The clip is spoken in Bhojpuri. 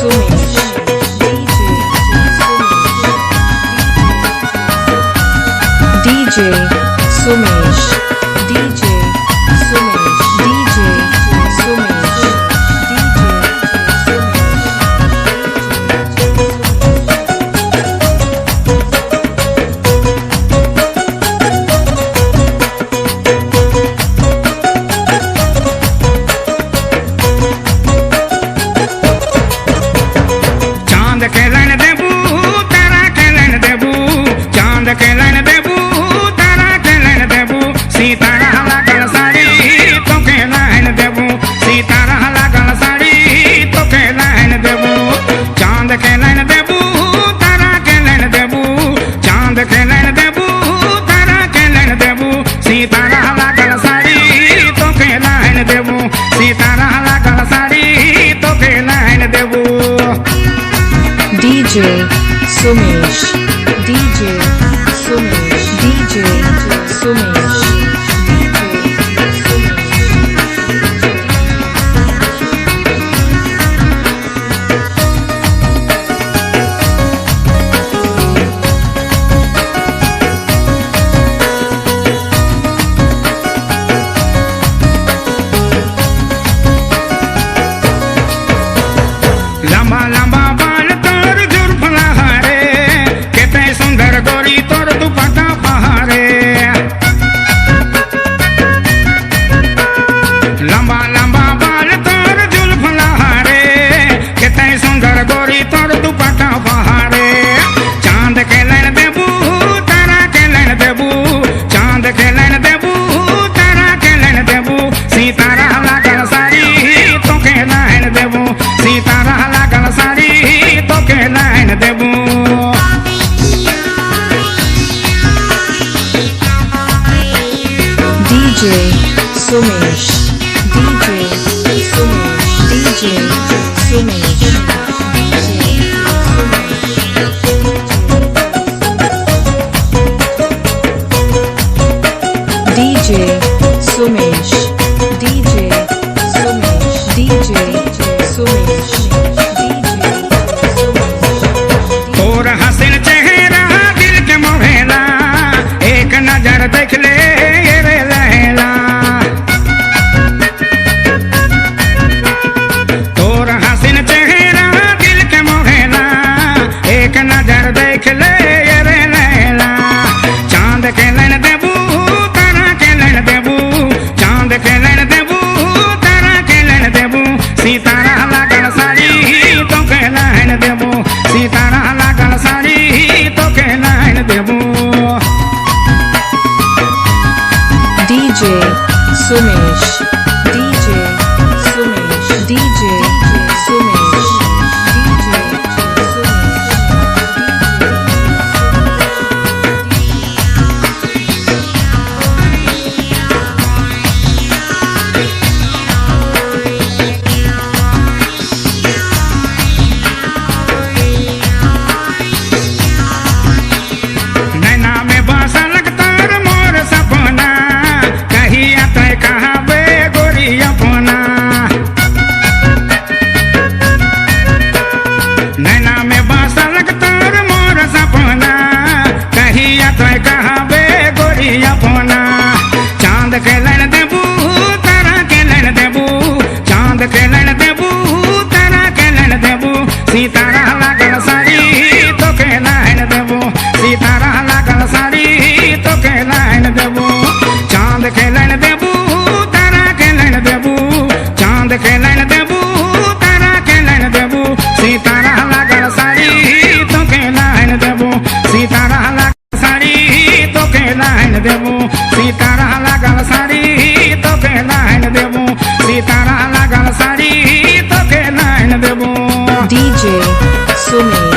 Sumesh, DJ Sumesh, DJ Sumesh, DJ Sumesh, चांद के लाइन देबू तारा के लाइन देबू चांद के लाइन देबू तारा के लाइन देबू सीतारा लागल साड़ी तो के लाइन देबू सीतारा लागल साड़ी तो के लाइन देबू चांद के लाइन देबू तारा के लाइन देबू चांद के लाइन देबू तारा के लाइन देबू सीतारा लागल साड़ी तो के लाइन देबू सीतारा लागल साड़ी तो के लाइन देबू DJ Sumesh, DJ Sumesh, DJ Sumesh, लंबा लंबा बाल तोर जुर्फ लहारे केते सुंदर गोरी तोर दुपट्टा पहारे लंबा लंबा बाल तोर जुल्फ लहारे केते सुंदर गोरी तोर दुपट्टा पहारे चांद के लाइन देबू तारा के लाइन देबू चांद के लाइन देबू तारा के लाइन देबू सीतारा लागल साड़ी तो के लाइन देबू सीतारा लागल साड़ी तो के लाइन देबू DJ Sumesh, DJ Sumesh, DJ Sumesh, DJ Sumesh, DJ Sumesh, DJ Sumesh, तोर हसीन चेहरा दिल के मोहेला एक नजर देख ले ये रे लहला तोर हसीन चेहरा दिल के मोहेला एक नजर देख ले ये रे लहला चांद के लाइन देबू तारा के लाइन देबू चांद के लाइन देबू तारा के लाइन देबू सीतारा लागल साड़ी तो के लाइन देबू सीतारा लागल साड़ी तो के लाइन देबू DJ Sumesh, DJ Sumesh, DJ Sumesh, DJ नैना में बसल तार मोर सपना कहिया तय कहावे गोरी अपना नैना में बसल तार मोर सपना कहिया तय कहावे गोरी अपना चांद के लाइन देबू तारा के लाइन देबू चांद के लाइन देबू तारा के लाइन देबू सीतारा लागल साड़ी तो के लाइन देबू सीतारा लागल साड़ी तो के लाइन देबू चांद के लाइन देबू तारा के लाइन देबू चांद के लाइन देबू तारा के लाइन देबू सीतारा लागल साड़ी तो के लाइन देबू सीतारा लागल साड़ी तो के लाइन देबू सीतारा लागल साड़ी तो के लाइन देबू सीतारा लागल साड़ी तो के लाइन देबू DJ Sumesh.